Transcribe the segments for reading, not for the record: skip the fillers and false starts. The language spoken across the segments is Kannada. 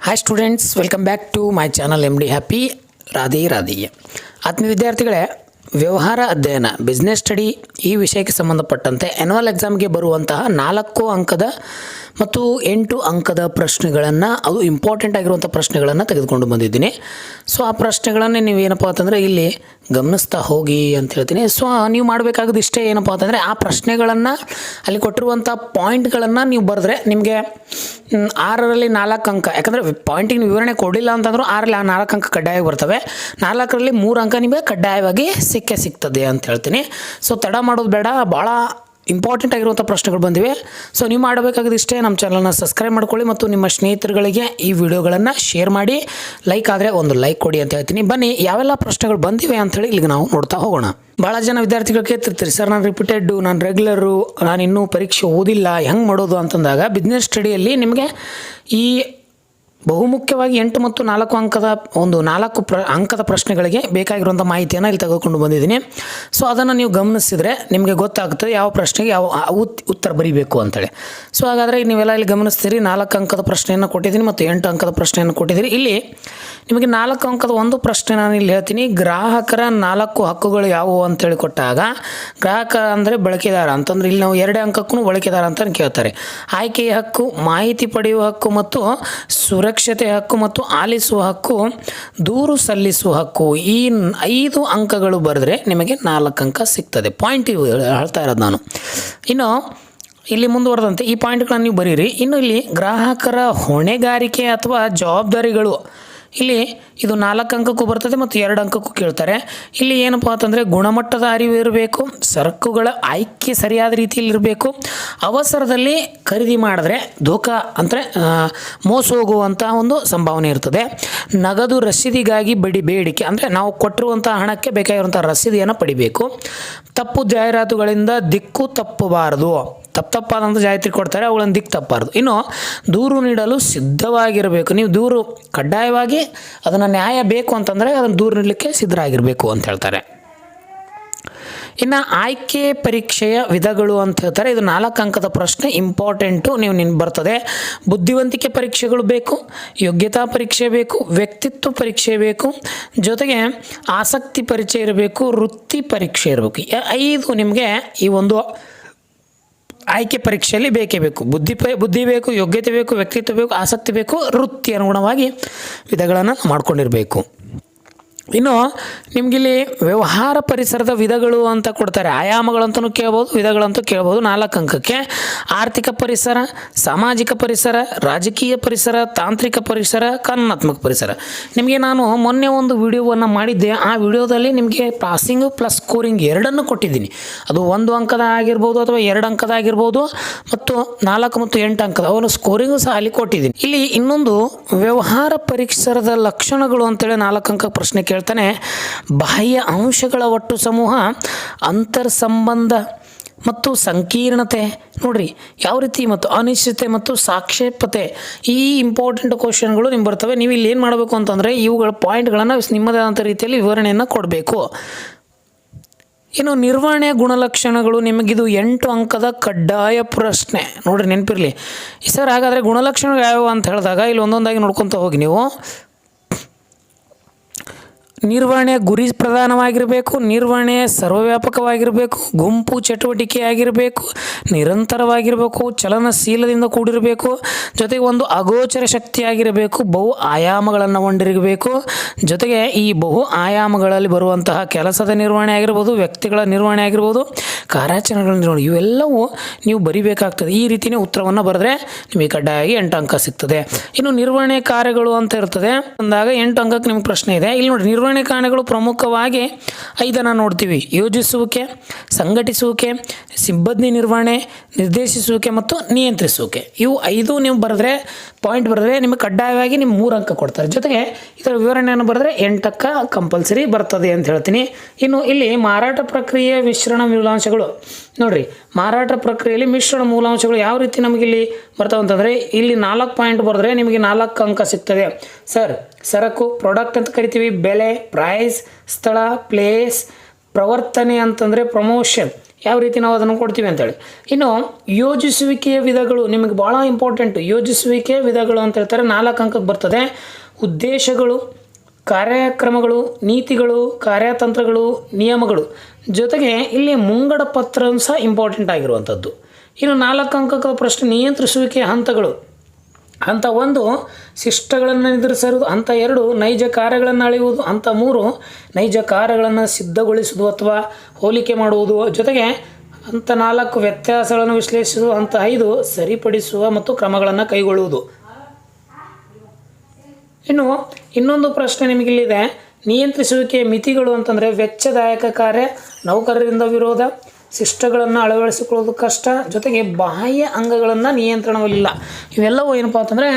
Hi students, welcome back to my channel MD happy. Radhe Radhe. ಆತ್ಮೀಯ ವಿದ್ಯಾರ್ಥಿಗಳೇ, ವ್ಯವಹಾರ ಅಧ್ಯಯನ ಬಿಸ್ನೆಸ್ ಸ್ಟಡಿ ಈ ವಿಷಯಕ್ಕೆ ಸಂಬಂಧಪಟ್ಟಂತೆ ಆ್ಯನ್ಯುವಲ್ ಎಕ್ಸಾಮ್ಗೆ ಬರುವಂತಹ 4 ಅಂಕದ ಮತ್ತು 8 ಅಂಕದ ಪ್ರಶ್ನೆಗಳನ್ನು, ಅದು ಇಂಪಾರ್ಟೆಂಟ್ ಆಗಿರುವಂಥ ಪ್ರಶ್ನೆಗಳನ್ನು ತೆಗೆದುಕೊಂಡು ಬಂದಿದ್ದೀನಿ. ಸೊ ಆ ಪ್ರಶ್ನೆಗಳನ್ನು ನೀವೇನಪ್ಪ ಅಂತಂದರೆ ಇಲ್ಲಿ ಗಮನಿಸ್ತಾ ಹೋಗಿ ಅಂತ ಹೇಳ್ತೀನಿ. ಸೊ ನೀವು ಮಾಡಬೇಕಾಗೋದು ಇಷ್ಟೇ, ಏನಪ್ಪ ಅಂತಂದರೆ ಆ ಪ್ರಶ್ನೆಗಳನ್ನು ಅಲ್ಲಿ ಕೊಟ್ಟಿರುವಂಥ ಪಾಯಿಂಟ್ಗಳನ್ನು ನೀವು ಬರೆದ್ರೆ ನಿಮಗೆ 6ರಲ್ಲಿ 4 ಅಂಕ, ಯಾಕಂದರೆ ಪಾಯಿಂಟಿಗೆ ವಿವರಣೆ ಕೊಡಲಿಲ್ಲ ಅಂತಂದ್ರೂ 6ರಲ್ಲಿ 4 ಅಂಕ ಕಡ್ಡಾಯವಾಗಿ ಬರ್ತವೆ. 4ರಲ್ಲಿ 3 ಅಂಕ ನಿಮಗೆ ಕಡ್ಡಾಯವಾಗಿ ಸಿಗ್ತದೆ ಅಂತ ಹೇಳ್ತೀನಿ. ಸೊ ತಡ ಮಾಡೋದು ಬೇಡ, ಭಾಳ ಇಂಪಾರ್ಟೆಂಟ್ ಆಗಿರುವಂಥ ಪ್ರಶ್ನೆಗಳು ಬಂದಿವೆ. ಸೊ ನೀವು ಮಾಡಬೇಕಾಗೋದು ಇಷ್ಟೇ, ನಮ್ಮ ಚಾನಲ್ನ ಸಬ್ಸ್ಕ್ರೈಬ್ ಮಾಡ್ಕೊಳ್ಳಿ ಮತ್ತು ನಿಮ್ಮ ಸ್ನೇಹಿತರುಗಳಿಗೆ ಈ ವಿಡಿಯೋಗಳನ್ನು ಶೇರ್ ಮಾಡಿ. ಲೈಕ್ ಆದರೆ ಒಂದು ಲೈಕ್ ಕೊಡಿ ಅಂತ ಹೇಳ್ತೀನಿ. ಬನ್ನಿ, ಯಾವೆಲ್ಲ ಪ್ರಶ್ನೆಗಳು ಬಂದಿವೆ ಅಂಥೇಳಿ ಇಲ್ಲಿಗೆ ನಾವು ನೋಡ್ತಾ ಹೋಗೋಣ. ಭಾಳ ಜನ ವಿದ್ಯಾರ್ಥಿಗಳು ಕೇಳ್ತಿರ್ತೀರಿ, ಸರ್ ನಾನು ರಿಪೀಟೆಡ್ಡು, ನಾನು ರೆಗ್ಯುಲರು, ನಾನು ಇನ್ನೂ ಪರೀಕ್ಷೆ ಓದಿಲ್ಲ, ಹೆಂಗೆ ಮಾಡೋದು ಅಂತಂದಾಗ ಬಿಸ್ನೆಸ್ ಸ್ಟಡಿಯಲ್ಲಿ ನಿಮಗೆ ಈ ಬಹುಮುಖ್ಯವಾಗಿ 8 ಮತ್ತು 4 ಅಂಕದ ಒಂದು 4 ಅಂಕದ ಪ್ರಶ್ನೆಗಳಿಗೆ ಬೇಕಾಗಿರುವಂಥ ಮಾಹಿತಿಯನ್ನು ಇಲ್ಲಿ ತೆಗೆದುಕೊಂಡು ಬಂದಿದ್ದೀನಿ. ಸೊ ಅದನ್ನು ನೀವು ಗಮನಿಸಿದರೆ ನಿಮಗೆ ಗೊತ್ತಾಗ್ತದೆ ಯಾವ ಪ್ರಶ್ನೆಗೆ ಯಾವ ಉತ್ತರ ಬರೀಬೇಕು ಅಂತೇಳಿ. ಸೊ ಹಾಗಾದರೆ ನೀವೆಲ್ಲ ಇಲ್ಲಿ ಗಮನಿಸ್ತೀರಿ, 4 ಅಂಕದ ಪ್ರಶ್ನೆಯನ್ನು ಕೊಟ್ಟಿದ್ದೀನಿ ಮತ್ತು 8 ಅಂಕದ ಪ್ರಶ್ನೆಯನ್ನು ಕೊಟ್ಟಿದ್ದೀರಿ. ಇಲ್ಲಿ ನಿಮಗೆ 4 ಅಂಕದ ಒಂದು ಪ್ರಶ್ನೆ ನಾನು ಇಲ್ಲಿ ಹೇಳ್ತೀನಿ. ಗ್ರಾಹಕರ 4 ಹಕ್ಕುಗಳು ಯಾವುವು ಅಂತೇಳಿ ಕೊಟ್ಟಾಗ, ಗ್ರಾಹಕ ಅಂದರೆ ಬಳಕೆದಾರ ಅಂತಂದ್ರೆ ಇಲ್ಲಿ ನಾವು 2 ಅಂಕಕ್ಕೂ ಬಳಕೆದಾರ ಅಂತ ಕೇಳ್ತಾರೆ. ಆಯ್ಕೆಯ ಹಕ್ಕು, ಮಾಹಿತಿ ಪಡೆಯುವ ಹಕ್ಕು ಮತ್ತು ಸುರಕ್ಷತೆ ಹಕ್ಕು ಮತ್ತು ಆಲಿಸುವ ಹಕ್ಕು, ದೂರು ಸಲ್ಲಿಸುವ ಹಕ್ಕು. ಈ 5 ಅಂಕಗಳು ಬರೆದ್ರೆ ನಿಮಗೆ 4 ಅಂಕ ಸಿಗ್ತದೆ. ಪಾಯಿಂಟ್ ಹೇಳ್ತಾ ಇರೋದು ನಾನು. ಇನ್ನು ಇಲ್ಲಿ ಮುಂದುವರೆದಂತೆ ಈ ಪಾಯಿಂಟ್ಗಳನ್ನು ನೀವು ಬರೀರಿ. ಇನ್ನು ಇಲ್ಲಿ ಗ್ರಾಹಕರ ಹೊಣೆಗಾರಿಕೆ ಅಥವಾ ಜವಾಬ್ದಾರಿಗಳು, ಇಲ್ಲಿ ಇದು 4 ಅಂಕಕ್ಕೂ ಬರ್ತದೆ ಮತ್ತು 2 ಅಂಕಕ್ಕೂ ಕೇಳ್ತಾರೆ. ಇಲ್ಲಿ ಏನಪ್ಪ ಅಂತಂದರೆ ಗುಣಮಟ್ಟದ ಅರಿವು ಇರಬೇಕು, ಸರಕುಗಳ ಆಯ್ಕೆ ಸರಿಯಾದ ರೀತಿಯಲ್ಲಿ ಇರಬೇಕು, ಅವಸರದಲ್ಲಿ ಖರೀದಿ ಮಾಡಿದ್ರೆ ಧೋಕಾ ಅಂದರೆ ಮೋಸ ಹೋಗುವಂಥ ಒಂದು ಸಂಭಾವನೆ ಇರ್ತದೆ, ನಗದು ರಸೀದಿಗಾಗಿ ಬೇಡಿಕೆ ಅಂದರೆ ನಾವು ಕೊಟ್ಟಿರುವಂಥ ಹಣಕ್ಕೆ ಬೇಕಾಗಿರುವಂಥ ರಸೀದಿಯನ್ನು ಪಡಿಬೇಕು, ತಪ್ಪು ಜಾಹೀರಾತುಗಳಿಂದ ದಿಕ್ಕು ತಪ್ಪಬಾರದು, ತಪ್ಪಾದಂಥ ಜಾಹೀರಾತು ಕೊಡ್ತಾರೆ ಅವುಗಳನ್ನು ದಿಕ್ಕು ತಪ್ಪಬಾರ್ದು. ಇನ್ನು ದೂರು ನೀಡಲು ಸಿದ್ಧವಾಗಿರಬೇಕು, ನೀವು ದೂರು ಕಡ್ಡಾಯವಾಗಿ ಅದನ್ನು ನ್ಯಾಯ ಬೇಕು ಅಂತಂದರೆ ಅದನ್ನು ದೂರು ನೀಡಲಿಕ್ಕೆ ಸಿದ್ಧರಾಗಿರಬೇಕು ಅಂತ ಹೇಳ್ತಾರೆ. ಇನ್ನು ಆಯ್ಕೆ ಪರೀಕ್ಷೆಯ ವಿಧಗಳು ಅಂತ ಹೇಳ್ತಾರೆ. ಇದು 4 ಅಂಕದ ಪ್ರಶ್ನೆ, ಇಂಪಾರ್ಟೆಂಟು, ನೀವು ಬರ್ತದೆ. ಬುದ್ಧಿವಂತಿಕೆ ಪರೀಕ್ಷೆಗಳು ಬೇಕು, ಯೋಗ್ಯತಾ ಪರೀಕ್ಷೆ ಬೇಕು, ವ್ಯಕ್ತಿತ್ವ ಪರೀಕ್ಷೆ ಬೇಕು, ಜೊತೆಗೆ ಆಸಕ್ತಿ ಪರೀಕ್ಷೆ ಇರಬೇಕು, ವೃತ್ತಿ ಪರೀಕ್ಷೆ ಇರಬೇಕು. 5 ನಿಮಗೆ ಈ ಒಂದು ಆಯ್ಕೆ ಪರೀಕ್ಷೆಯಲ್ಲಿ ಬೇಕೇ ಬೇಕು. ಬುದ್ಧಿ ಬೇಕು, ಯೋಗ್ಯತೆ ಬೇಕು, ವ್ಯಕ್ತಿತ್ವ ಬೇಕು, ಆಸಕ್ತಿ ಬೇಕು, ವೃತ್ತಿ ಅನುಗುಣವಾಗಿ ವಿಧಗಳನ್ನು ಮಾಡ್ಕೊಂಡಿರಬೇಕು. ಇನ್ನು ನಿಮಗಿಲ್ಲಿ ವ್ಯವಹಾರ ಪರಿಸರದ ವಿಧಗಳು ಅಂತ ಕೊಡ್ತಾರೆ. ಆಯಾಮಗಳಂತೂ ಕೇಳ್ಬೋದು, ವಿಧಗಳಂತೂ ಕೇಳ್ಬೋದು. 4 ಅಂಕಕ್ಕೆ ಆರ್ಥಿಕ ಪರಿಸರ, ಸಾಮಾಜಿಕ ಪರಿಸರ, ರಾಜಕೀಯ ಪರಿಸರ, ತಾಂತ್ರಿಕ ಪರಿಸರ, ಕಾನೂನಾತ್ಮಕ ಪರಿಸರ. ನಿಮಗೆ ನಾನು ಮೊನ್ನೆ ಒಂದು ವಿಡಿಯೋವನ್ನು ಮಾಡಿದ್ದೆ. ಆ ವಿಡಿಯೋದಲ್ಲಿ ನಿಮಗೆ ಪಾಸಿಂಗು ಪ್ಲಸ್ ಸ್ಕೋರಿಂಗ್ ಎರಡನ್ನು ಕೊಟ್ಟಿದ್ದೀನಿ. ಅದು 1 ಅಂಕದ ಆಗಿರ್ಬೋದು ಅಥವಾ 2 ಅಂಕದ ಆಗಿರ್ಬೋದು, ಮತ್ತು 4 ಮತ್ತು 8 ಅಂಕದ ಅವನು ಸ್ಕೋರಿಂಗು ಸಹ ಅಲ್ಲಿ ಕೊಟ್ಟಿದ್ದೀನಿ. ಇಲ್ಲಿ ಇನ್ನೊಂದು ವ್ಯವಹಾರ ಪರಿಸರದ ಲಕ್ಷಣಗಳು ಅಂತೇಳಿ 4 ಅಂಕ ಪ್ರಶ್ನೆ ಕೇಳ್ತಾನೆ. ಬಾಹ್ಯ ಅಂಶಗಳ ಒಟ್ಟು ಸಮೂಹ, ಅಂತರ್ ಸಂಬಂಧ ಮತ್ತು ಸಂಕೀರ್ಣತೆ, ನೋಡ್ರಿ ಯಾವ ರೀತಿ, ಮತ್ತು ಅನಿಶ್ಚಿತೆ ಮತ್ತು ಸಾಕ್ಷೇಪತೆ. ಈ ಇಂಪಾರ್ಟೆಂಟ್ ಕ್ವಶನ್ಗಳು ನಿಮ್ಗೆ ಬರ್ತವೆ. ನೀವು ಇಲ್ಲಿ ಏನು ಮಾಡಬೇಕು ಅಂತಂದರೆ ಇವುಗಳ ಪಾಯಿಂಟ್ಗಳನ್ನು ನಿಮ್ಮದೇ ಆದಂಥ ರೀತಿಯಲ್ಲಿ ವಿವರಣೆಯನ್ನು ಕೊಡಬೇಕು. ಇನ್ನು ನಿರ್ವಹಣೆಯ ಗುಣಲಕ್ಷಣಗಳು, ನಿಮಗಿದು 8 ಅಂಕದ ಕಡ್ಡಾಯ ಪ್ರಶ್ನೆ. ನೋಡಿರಿ ನೆನಪಿರಲಿ ಸರ್. ಹಾಗಾದರೆ ಗುಣಲಕ್ಷಣಗಳು ಯಾವುವು ಅಂತ ಹೇಳಿದಾಗ ಇಲ್ಲಿ ಒಂದೊಂದಾಗಿ ನೋಡ್ಕೊತ ಹೋಗಿ ನೀವು. ನಿರ್ವಹಣೆ ಗುರಿ ಪ್ರಧಾನವಾಗಿರಬೇಕು, ನಿರ್ವಹಣೆ ಸರ್ವವ್ಯಾಪಕವಾಗಿರಬೇಕು, ಗುಂಪು ಚಟುವಟಿಕೆ ಆಗಿರಬೇಕು, ನಿರಂತರವಾಗಿರಬೇಕು, ಚಲನಶೀಲದಿಂದ ಕೂಡಿರಬೇಕು, ಜೊತೆಗೆ ಒಂದು ಅಗೋಚರ ಶಕ್ತಿಯಾಗಿರಬೇಕು, ಬಹು ಆಯಾಮಗಳನ್ನು ಹೊಂದಿರಬೇಕು, ಜೊತೆಗೆ ಈ ಬಹು ಆಯಾಮಗಳಲ್ಲಿ ಬರುವಂತಹ ಕೆಲಸದ ನಿರ್ವಹಣೆ ಆಗಿರ್ಬೋದು, ವ್ಯಕ್ತಿಗಳ ನಿರ್ವಹಣೆ ಆಗಿರ್ಬೋದು, ಕಾರ್ಯಾಚರಣೆಗಳ ನಿರ್ವಹಣೆ, ಇವೆಲ್ಲವೂ ನೀವು ಬರಿಬೇಕಾಗ್ತದೆ. ಈ ರೀತಿಯೇ ಉತ್ತರವನ್ನು ಬರೆದ್ರೆ ನಿಮಗೆ ಕಡ್ಡಾಯವಾಗಿ 8 ಅಂಕ ಸಿಗ್ತದೆ. ಇನ್ನು ನಿರ್ವಹಣೆ ಕಾರ್ಯಗಳು ಅಂತ ಇರ್ತದೆ ಅಂದಾಗ 8 ಅಂಕಕ್ಕೆ ನಿಮ್ಗೆ ಪ್ರಶ್ನೆ ಇದೆ. ಇಲ್ಲಿ ನೋಡಿ, ನಿರ್ವಹಣೆ ಕಾರ್ಯಗಳು ಪ್ರಮುಖವಾಗಿ 5 ನೋಡ್ತೀವಿ. ಯೋಜಿಸುವಿಕೆ, ಸಂಘಟಿಸುವಿಕೆ, ಸಿಬ್ಬಂದಿ ನಿರ್ವಹಣೆ, ನಿರ್ದೇಶಿಸುವಿಕೆ ಮತ್ತು ನಿಯಂತ್ರಿಸುವಿಕೆ. ಇವು 5 ನೀವು ಬರೆದ್ರೆ, ಪಾಯಿಂಟ್ ಬರೆದ್ರೆ ನಿಮಗೆ ಕಡ್ಡಾಯವಾಗಿ ನಿಮ್ಮ 3 ಅಂಕ ಕೊಡ್ತಾರೆ. ಜೊತೆಗೆ ಇದರ ವಿವರಣೆಯನ್ನು ಬರೆದ್ರೆ 8 ಅಂಕ ಕಂಪಲ್ಸರಿ ಬರ್ತದೆ ಅಂತ ಹೇಳ್ತೀನಿ. ಇನ್ನು ಇಲ್ಲಿ ಮಾರಾಟ ಪ್ರಕ್ರಿಯೆ ಮಿಶ್ರಣ ಮೂಲಾಂಶಗಳು ನೋಡ್ರಿ. ಮಾರಾಟ ಪ್ರಕ್ರಿಯೆಯಲ್ಲಿ ಮಿಶ್ರಣ ಮೂಲಾಂಶಗಳು ಯಾವ ರೀತಿ ನಮಗಿಲ್ಲಿ ಬರ್ತಾವೆ ಅಂತಂದರೆ ಇಲ್ಲಿ 4 ಪಾಯಿಂಟ್ ಬರೆದ್ರೆ ನಿಮಗೆ 4 ಅಂಕ ಸಿಗ್ತದೆ. ಸರ್, ಸರಕು ಪ್ರಾಡಕ್ಟ್ ಅಂತ ಕರಿತೀವಿ, ಬೆಲೆ ಪ್ರೈಸ್, ಸ್ಥಳ ಪ್ಲೇಸ್, ಪ್ರವರ್ತನೆ ಅಂತಂದರೆ ಪ್ರಮೋಷನ್, ಯಾವ ರೀತಿ ನಾವು ಅದನ್ನು ಕೊಡ್ತೀವಿ ಅಂತೇಳಿ. ಇನ್ನು ಯೋಜಿಸುವಿಕೆಯ ವಿಧಗಳು ನಿಮಗೆ ಭಾಳ ಇಂಪಾರ್ಟೆಂಟು. ಯೋಜಿಸುವಿಕೆಯ ವಿಧಗಳು ಅಂತ ಹೇಳ್ತಾರೆ, 4 ಅಂಕಕ್ಕೆ ಬರ್ತದೆ. ಉದ್ದೇಶಗಳು, ಕಾರ್ಯಕ್ರಮಗಳು, ನೀತಿಗಳು, ಕಾರ್ಯತಂತ್ರಗಳು, ನಿಯಮಗಳು, ಜೊತೆಗೆ ಇಲ್ಲಿ ಮುಂಗಡ ಪತ್ರ ಸಹ ಇಂಪಾರ್ಟೆಂಟ್ ಆಗಿರುವಂಥದ್ದು. ಇನ್ನು 4 ಅಂಕದ ಪ್ರಶ್ನೆ ನಿಯಂತ್ರಿಸುವಿಕೆಯ ಹಂತಗಳು. ಹಂತ 1 ಶಿಷ್ಟಗಳನ್ನು ನಿರ್ಧರಿಸುವುದು, ಹಂತ 2 ನೈಜ ಕಾರ್ಯಗಳನ್ನು ಅಳೆಯುವುದು, ಹಂತ 3 ನೈಜ ಕಾರ್ಯಗಳನ್ನು ಸಿದ್ಧಗೊಳಿಸುವುದು ಅಥವಾ ಹೋಲಿಕೆ ಮಾಡುವುದು, ಜೊತೆಗೆ ಹಂತ 4 ವ್ಯತ್ಯಾಸಗಳನ್ನು ವಿಶ್ಲೇಷಿಸುವುದು, ಹಂತ 5 ಸರಿಪಡಿಸುವ ಮತ್ತು ಕ್ರಮಗಳನ್ನು ಕೈಗೊಳ್ಳುವುದು. ಇನ್ನು ಇನ್ನೊಂದು ಪ್ರಶ್ನೆ ನಿಮಗಿಲ್ಲಿದೆ, ನಿಯಂತ್ರಿಸುವಿಕೆಯ ಮಿತಿಗಳು ಅಂತಂದರೆ ವೆಚ್ಚದಾಯಕ ಕಾರ್ಯ, ನೌಕರರಿಂದ ವಿರೋಧ, ಶಿಷ್ಟಗಳನ್ನು ಅಳವಡಿಸಿಕೊಳ್ಳೋದು ಕಷ್ಟ, ಜೊತೆಗೆ ಬಾಹ್ಯ ಅಂಗಗಳನ್ನು ನಿಯಂತ್ರಣವಿಲ್ಲ. ಇವೆಲ್ಲವೂ ಏನಪ್ಪ ಅಂತಂದರೆ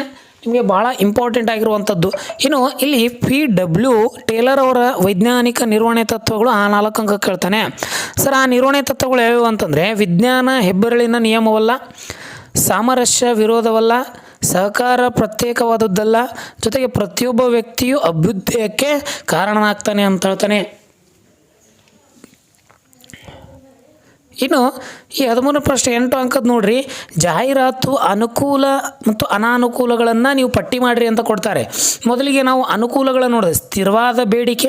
ನಿಮಗೆ ಭಾಳ ಇಂಪಾರ್ಟೆಂಟ್ ಆಗಿರುವಂಥದ್ದು. ಇನ್ನು ಇಲ್ಲಿ PW ಟೇಲರ್ ಅವರ ವೈಜ್ಞಾನಿಕ ನಿರ್ವಹಣೆ ತತ್ವಗಳು ಆ 4 ಅಂಕ ಕೇಳ್ತಾನೆ. ಸರ್, ಆ ನಿರ್ವಹಣೆ ತತ್ವಗಳು ಯಾವ್ಯಾವು ಅಂತಂದರೆ ವಿಜ್ಞಾನ ಹೆಬ್ಬೆರಳಿನ ನಿಯಮವಲ್ಲ, ಸಾಮರಸ್ಯ ವಿರೋಧವಲ್ಲ, ಸಹಕಾರ ಪ್ರತ್ಯೇಕವಾದದ್ದಲ್ಲ, ಜೊತೆಗೆ ಪ್ರತಿಯೊಬ್ಬ ವ್ಯಕ್ತಿಯು ಅಭ್ಯುದಯಕ್ಕೆ ಕಾರಣನಾಗ್ತಾನೆ ಅಂತ ಹೇಳ್ತಾನೆ. ಇನ್ನು ಈ 13 ಪ್ರಶ್ನೆ 8 ಅಂಕದ ನೋಡ್ರಿ, ಜಾಹೀರಾತು ಅನುಕೂಲ ಮತ್ತು ಅನಾನುಕೂಲಗಳನ್ನು ನೀವು ಪಟ್ಟಿ ಮಾಡಿರಿ ಅಂತ ಕೊಡ್ತಾರೆ. ಮೊದಲಿಗೆ ನಾವು ಅನುಕೂಲಗಳನ್ನು ನೋಡಿದೆ, ಸ್ಥಿರವಾದ ಬೇಡಿಕೆ,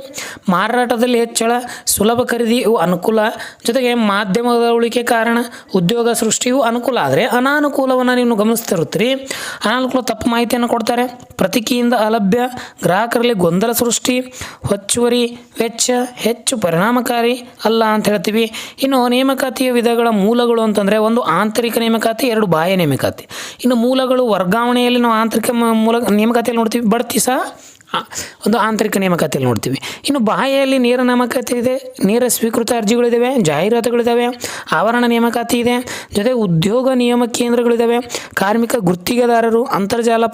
ಮಾರಾಟದಲ್ಲಿ ಹೆಚ್ಚಳ, ಸುಲಭ ಖರೀದಿ ಇವು ಅನುಕೂಲ, ಜೊತೆಗೆ ಮಾಧ್ಯಮದ ಉಳಿಕೆ ಕಾರಣ, ಉದ್ಯೋಗ ಸೃಷ್ಟಿಯು ಅನುಕೂಲ. ಆದರೆ ಅನಾನುಕೂಲವನ್ನು ನೀವು ಗಮನಿಸ್ತಿರುತ್ತೀರಿ. ಅನಾನುಕೂಲ ತಪ್ಪು ಮಾಹಿತಿಯನ್ನು ಕೊಡ್ತಾರೆ, ಪ್ರತಿಕೆಯಿಂದ ಅಲಭ್ಯ, ಗ್ರಾಹಕರಲ್ಲಿ ಗೊಂದಲ ಸೃಷ್ಟಿ, ಹೆಚ್ಚುವರಿ ವೆಚ್ಚ, ಹೆಚ್ಚು ಪರಿಣಾಮಕಾರಿ ಅಲ್ಲ ಅಂತ ಹೇಳ್ತೀವಿ. ಇನ್ನು ನೇಮಕಾತಿಯ ವಿಧಗಳ ಮೂಲಗಳು ಅಂತಂದರೆ 1 ಆಂತರಿಕ ನೇಮಕಾತಿ, 2 ಬಾಹ್ಯ ನೇಮಕಾತಿ. ಇನ್ನು ಮೂಲಗಳು ವರ್ಗಾವಣೆಯಲ್ಲಿ ನಾವು ಆಂತರಿಕ ನೇಮಕಾತಿಯಲ್ಲಿ ನೋಡ್ತೀವಿ, ಬಡ್ತಿ ಸಹ ಒಂದು ಆಂತರಿಕ ನೇಮಕಾತಿಯಲ್ಲಿ ನೋಡ್ತೀವಿ. ಇನ್ನು ಬಾಹ್ಯಲ್ಲಿ ನೇರ ನೇಮಕಾತಿ ಇದೆ, ನೇರ ಸ್ವೀಕೃತ ಅರ್ಜಿಗಳಿದ್ದಾವೆ, ಜಾಹೀರಾತುಗಳಿದ್ದಾವೆ, ಆವರಣ ನೇಮಕಾತಿ ಇದೆ, ಜೊತೆಗೆ ಉದ್ಯೋಗ ನಿಯಮ ಕೇಂದ್ರಗಳಿದ್ದಾವೆ, ಕಾರ್ಮಿಕ ಗುತ್ತಿಗೆದಾರರು, ಅಂತರ್ಜಾಲ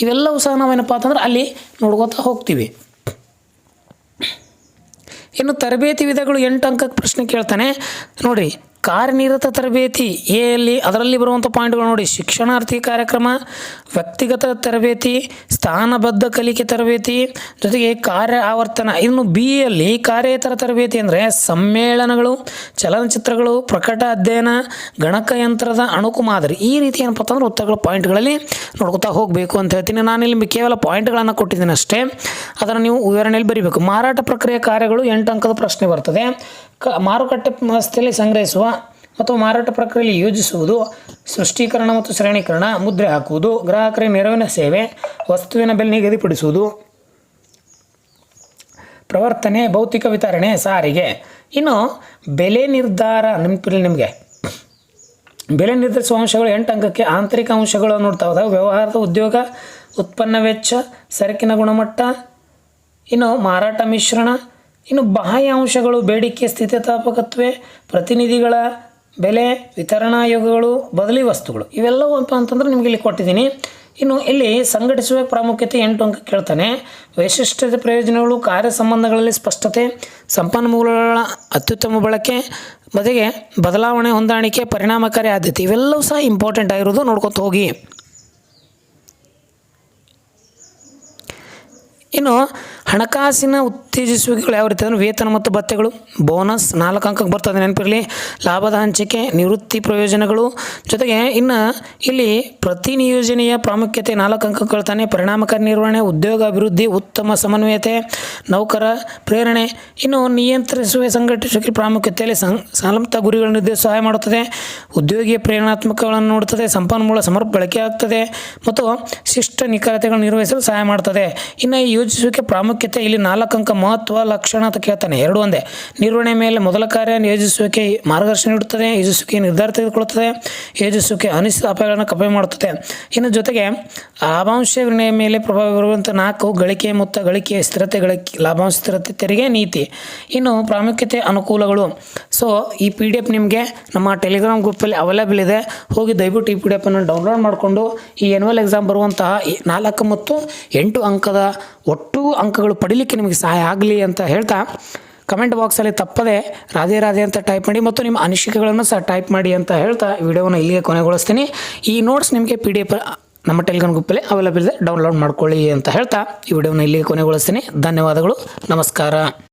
ಇವೆಲ್ಲವೂ ಸಹ ನಾವೇನಪ್ಪ ಅಂತಂದ್ರೆ ಅಲ್ಲಿ ನೋಡ್ಕೋತಾ ಹೋಗ್ತೀವಿ. ಇನ್ನು ತರಬೇತಿ ವಿಧಗಳು 8 ಅಂಕಕ್ಕೆ ಪ್ರಶ್ನೆ ಕೇಳ್ತಾನೆ ನೋಡಿ. ಕಾರ್ಯನಿರತ ತರಬೇತಿ ಎಲ್ಲಿ ಅದರಲ್ಲಿ ಬರುವಂಥ ಪಾಯಿಂಟ್ಗಳು ನೋಡಿ, ಶಿಕ್ಷಣಾರ್ಥಿ ಕಾರ್ಯಕ್ರಮ, ವ್ಯಕ್ತಿಗತ ತರಬೇತಿ, ಸ್ಥಾನಬದ್ಧ ಕಲಿಕೆ ತರಬೇತಿ, ಜೊತೆಗೆ ಕಾರ್ಯ ಆವರ್ತನ. ಇನ್ನು ಬಿಯಲ್ಲಿ ಕಾರ್ಯೇತರ ತರಬೇತಿ ಅಂದರೆ ಸಮ್ಮೇಳನಗಳು, ಚಲನಚಿತ್ರಗಳು, ಪ್ರಕಟ ಅಧ್ಯಯನ, ಗಣಕಯಂತ್ರದ ಅಣುಕು ಮಾದರಿ. ಈ ರೀತಿ ಏನಪ್ಪ ಅಂತಂದ್ರೆ ಉತ್ತರಗಳ ಪಾಯಿಂಟ್ಗಳಲ್ಲಿ ನೋಡ್ಕೊತಾ ಹೋಗಬೇಕು ಅಂತ ಹೇಳ್ತೀನಿ. ನಾನಿಲ್ಲಿ ಕೇವಲ ಪಾಯಿಂಟ್ಗಳನ್ನು ಕೊಟ್ಟಿದ್ದೀನಿ ಅಷ್ಟೇ, ಅದನ್ನು ನೀವು ವಿವರಣೆಯಲ್ಲಿ ಬರೀಬೇಕು. ಮಾರಾಟ ಪ್ರಕ್ರಿಯೆ ಕಾರ್ಯಗಳು 8 ಅಂಕದ ಪ್ರಶ್ನೆ ಬರ್ತದೆ. ಮಾರುಕಟ್ಟೆ ವ್ಯವಸ್ಥೆಯಲ್ಲಿ ಸಂಗ್ರಹಿಸುವ ಮತ್ತು ಮಾರಾಟ ಪ್ರಕ್ರಿಯೆಯಲ್ಲಿ ಯೋಜಿಸುವುದು, ಸೃಷ್ಟೀಕರಣ ಮತ್ತು ಶ್ರೇಣೀಕರಣ, ಮುದ್ರೆ ಹಾಕುವುದು, ಗ್ರಾಹಕರಿಗೆ ನೆರವಿನ ಸೇವೆ, ವಸ್ತುವಿನ ಬೆಲೆ ನಿಗದಿಪಡಿಸುವುದು, ಪ್ರವರ್ತನೆ, ಭೌತಿಕ ವಿತರಣೆ, ಸಾರಿಗೆ. ಇನ್ನು ಬೆಲೆ ನಿರ್ಧಾರ ನೆನಪಿರಲಿ ನಿಮಗೆ. ಬೆಲೆ ನಿರ್ಧರಿಸುವ ಅಂಶಗಳು 8 ಅಂಕಕ್ಕೆ. ಆಂತರಿಕ ಅಂಶಗಳು ನೋಡ್ತಾ ಹೋದಾಗ ವ್ಯವಹಾರದ ಉದ್ಯೋಗ, ಉತ್ಪನ್ನ ವೆಚ್ಚ, ಸರಕಿನ ಗುಣಮಟ್ಟ, ಇನ್ನು ಮಾರಾಟ ಮಿಶ್ರಣ. ಇನ್ನು ಬಾಹ್ಯ ಅಂಶಗಳು ಬೇಡಿಕೆ, ಸ್ಥಿತಿಸ್ಥಾಪಕತ್ವ, ಪ್ರತಿನಿಧಿಗಳ ಬೆಲೆ, ವಿತರಣಾ ಯೋಗಗಳು, ಬದಲಿ ವಸ್ತುಗಳು. ಇವೆಲ್ಲವೂ ಅಂತಂದ್ರೆ ನಿಮಗೆ ಇಲ್ಲಿ ಕೊಟ್ಟಿದ್ದೀನಿ. ಇನ್ನು ಇಲ್ಲಿ ಸಂಘಟಿಸುವ ಪ್ರಾಮುಖ್ಯತೆ 8 ಅಂಕ ಕೇಳ್ತಾನೆ. ವೈಶಿಷ್ಟ್ಯದ ಪ್ರಯೋಜನಗಳು, ಕಾರ್ಯ ಸಂಬಂಧಗಳಲ್ಲಿ ಸ್ಪಷ್ಟತೆ, ಸಂಪನ್ಮೂಲಗಳ ಅತ್ಯುತ್ತಮ ಬಳಕೆ, ಬದಿಗೆ ಬದಲಾವಣೆ, ಹೊಂದಾಣಿಕೆ, ಪರಿಣಾಮಕಾರಿ ಆದ್ಯತೆ. ಇವೆಲ್ಲವೂ ಸಹ ಇಂಪಾರ್ಟೆಂಟ್ ಆಗಿರೋದು, ನೋಡ್ಕೊತ ಹೋಗಿ. ಇನ್ನು ಹಣಕಾಸಿನ ಉತ್ತೇಜಿಸುವಿಕೆಗಳು ಯಾವ ರೀತಿ ಅಂದರೆ ವೇತನ ಮತ್ತು ಭತ್ಯೆಗಳು, ಬೋನಸ್ 4 ಅಂಕಕ್ಕೆ ಬರ್ತದೆ ನೆನಪಿರಲಿ, ಲಾಭದ ಹಂಚಿಕೆ, ನಿವೃತ್ತಿ ಪ್ರಯೋಜನಗಳು, ಜೊತೆಗೆ ಇನ್ನು ಇಲ್ಲಿ ಪ್ರತಿ ನಿಯೋಜನೆಯ ಪ್ರಾಮುಖ್ಯತೆ 4 ಅಂಕಕ್ಕೆ ಕೇಳ್ತಾನೆ. ಪರಿಣಾಮಕಾರಿ ನಿರ್ವಹಣೆ, ಉದ್ಯೋಗ ಅಭಿವೃದ್ಧಿ, ಉತ್ತಮ ಸಮನ್ವಯತೆ, ನೌಕರ ಪ್ರೇರಣೆ. ಇನ್ನು ನಿಯಂತ್ರಿಸುವ ಸಂಘಟಿಸುವಿಕೆ ಪ್ರಾಮುಖ್ಯತೆಯಲ್ಲಿ ಸಂಬಂಧಿತ ಗುರಿಗಳನ್ನು ನಿರ್ಧರಿಸಲು ಸಹಾಯ ಮಾಡುತ್ತದೆ, ಉದ್ಯೋಗಿಯ ಪ್ರೇರಣಾತ್ಮಕಗಳನ್ನು ನೋಡುತ್ತದೆ, ಸಂಪನ್ಮೂಲ ಸಮರ್ಪಕ ಬಳಕೆ ಆಗ್ತದೆ ಮತ್ತು ಶಿಷ್ಟ ನಿಖರತೆಗಳನ್ನು ನಿರ್ವಹಿಸಲು ಸಹಾಯ ಮಾಡ್ತದೆ. ಇನ್ನು ಈ ಯೋಜಿಸುವಿಕೆ ಪ್ರಾಮುಖ್ಯತೆ ಇಲ್ಲಿ 4 ಅಂಕ. ಮಹತ್ವ ಲಕ್ಷಣ ಅಂತ ಕೇಳ್ತಾನೆ, 2 ಒಂದೇ. ನಿರ್ವಹಣೆ ಮೇಲೆ ಮೊದಲ ಕಾರ್ಯ, ಯೋಜಿಸುವಿಕೆ ಮಾರ್ಗದರ್ಶನ ನೀಡುತ್ತದೆ, ಯೋಜಿಸುವಿಕೆ ನಿರ್ಧಾರ ತೆಗೆದುಕೊಳ್ಳುತ್ತದೆ, ಯೋಜಿಸುವಿಕೆ ಅನಿಶ್ಚಿತ ಅಪಾಯಗಳನ್ನು ಕಡಿಮೆ ಮಾಡುತ್ತದೆ. ಇನ್ನು ಜೊತೆಗೆ ಲಾಭಾಂಶ ನಿರ್ಣಯ ಮೇಲೆ ಪ್ರಭಾವ ಬೀರುವಂಥ 4 ಗಳಿಕೆ ಮೊತ್ತ, ಗಳಿಕೆ ಸ್ಥಿರತೆ, ಲಾಭಾಂಶ ಸ್ಥಿರತೆ, ತೆರಿಗೆ ನೀತಿ. ಇನ್ನು ಪ್ರಾಮುಖ್ಯತೆ ಅನುಕೂಲಗಳು. ಸೊ ಈ PDF ನಿಮಗೆ ನಮ್ಮ ಟೆಲಿಗ್ರಾಮ್ ಗ್ರೂಪಲ್ಲಿ ಅವೈಲೇಬಲ್ ಇದೆ, ಹೋಗಿ ದಯವಿಟ್ಟು ಈ PDF ಅನ್ನು ಡೌನ್ಲೋಡ್ ಮಾಡಿಕೊಂಡು ಈ ಆ್ಯನ್ಯುವಲ್ ಎಕ್ಸಾಮ್ ಬರುವಂತಹ 4 ಮತ್ತು 8 ಅಂಕದ ಒಟ್ಟು ಅಂಕಗಳು ಪಡೀಲಿಕ್ಕೆ ನಿಮಗೆ ಸಹಾಯ ಆಗಲಿ ಅಂತ ಹೇಳ್ತಾ, ಕಮೆಂಟ್ ಬಾಕ್ಸಲ್ಲಿ ತಪ್ಪದೆ ರಾಧೆ ರಾಧೆ ಅಂತ ಟೈಪ್ ಮಾಡಿ ಮತ್ತು ನಿಮ್ಮ ಅನಿಸಿಕೆಗಳನ್ನು ಸಹ ಟೈಪ್ ಮಾಡಿ ಅಂತ ಹೇಳ್ತಾ ವಿಡಿಯೋವನ್ನು ಇಲ್ಲಿಗೆ ಕೊನೆಗೊಳಿಸ್ತೀನಿ. ಈ ನೋಟ್ಸ್ ನಿಮಗೆ PDF ನಮ್ಮ ಟೆಲಿಗ್ರಾಮ್ ಗ್ರೂಪಲ್ಲಿ ಅವೈಲೇಬಲ್ ಇದೆ, ಡೌನ್ಲೋಡ್ ಮಾಡ್ಕೊಳ್ಳಿ ಅಂತ ಹೇಳ್ತಾ ಈ ವಿಡಿಯೋನ ಇಲ್ಲಿಗೆ ಕೊನೆಗೊಳಿಸ್ತೀನಿ. ಧನ್ಯವಾದಗಳು, ನಮಸ್ಕಾರ.